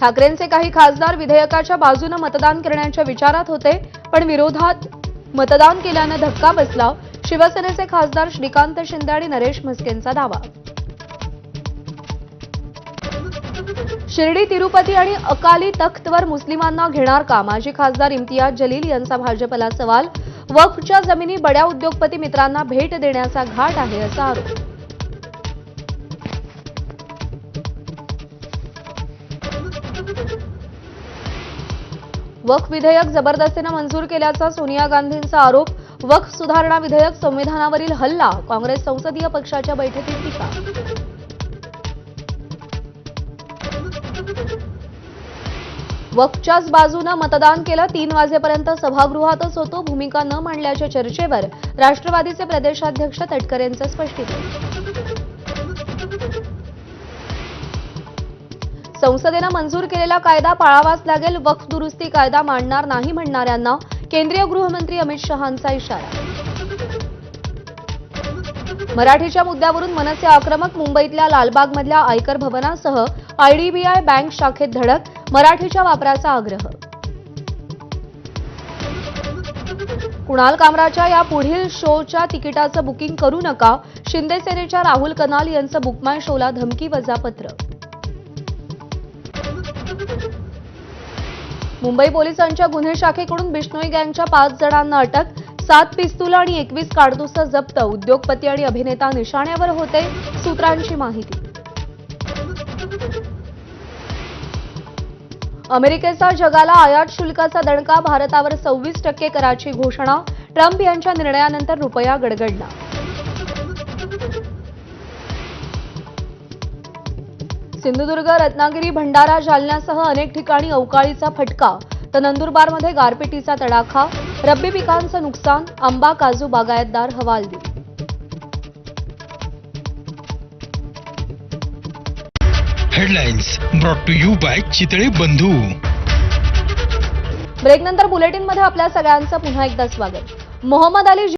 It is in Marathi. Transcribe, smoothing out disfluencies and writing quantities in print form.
ठाकरेंचे काही खासदार विधेयकाच्या बाजूने मतदान करण्याच्या विचारात होते, पण विरोधात मतदान केल्याने धक्का बसला. शिवसेनेचे खासदार श्रीकांत शिंदे आणि नरेश म्हस्केंचा दावा. शिर्डी, तिरुपती आणि अकाली तख्तवर मुस्लिमांना घेणार का? माजी खासदार इम्तियाज जलील यांचा भाजपला सवाल. वक्फच्या जमिनी बड्या उद्योगपती मित्रांना भेट देण्याचा घाट आहे असा आरोप. वक्फ विधेयक जबरदस्तीने मंजूर केल्याचा सोनिया गांधींचा आरोप. वक्फ सुधारणा विधेयक संविधानावरील हल्ला. काँग्रेस संसदीय पक्षाच्या बैठकीत टीका. वक्फच्याच बाजूने मतदान केलं. 3 वाजेपर्यंत सभागृहातच होतो. भूमिका न मांडल्याच्या चर्चेवर राष्ट्रवादीचे प्रदेशाध्यक्ष तटकरेंचं स्पष्टीकरण. संसदेनं मंजूर केलेला कायदा पाळावाच लागेल. वक्फ दुरुस्ती कायदा मांडणार नाही म्हणणाऱ्यांना केंद्रीय गृहमंत्री अमित शहांचा इशारा. मराठीच्या मुद्द्यावरून मनसे आक्रमक. मुंबईतल्या लालबागमधल्या आयकर भवनासह आयडीबीआय बँक शाखेत धडक. मराठीच्या वापराचा आग्रह. कुणाल कामराच्या या पुढील शोच्या तिकिटाचं बुकिंग करू नका. शिंदे सेनेच्या राहुल कनाल यांचं बुकमाय शोला धमकी वजा पत्र. मुंबई पोलिसांच्या गुन्हे शाखेकडून बिश्नोई गँगच्या 5 जणांना अटक. 7 पिस्तूल आणि 21 काडतुसं जप्त. उद्योगपती आणि अभिनेता निशाण्यावर होते. सूत्रांची माहिती. अमेरिकेचा जगाला आयात शुल्काचा दणका. भारतावर 26% कराची घोषणा. ट्रम्प यांच्या निर्णयानंतर रुपया गडगडला. सिंधुदुर्ग, रत्नागिरी, भंडारा, जालन्यासह अनेक ठिकाणी अवकाळीचा फटका. तर नंदुरबारमध्ये गारपिटीचा तडाखा. रब्बी पिकांचं नुकसान. आंबा, काजू बागायतदार हवालदिल. Headlines brought to you by Chitale Bandhu. ब्रेकनंतर बुलेटिनमध्ये आपल्या सगळ्यांचं पुन्हा एकदा स्वागत. मोहम्मद अली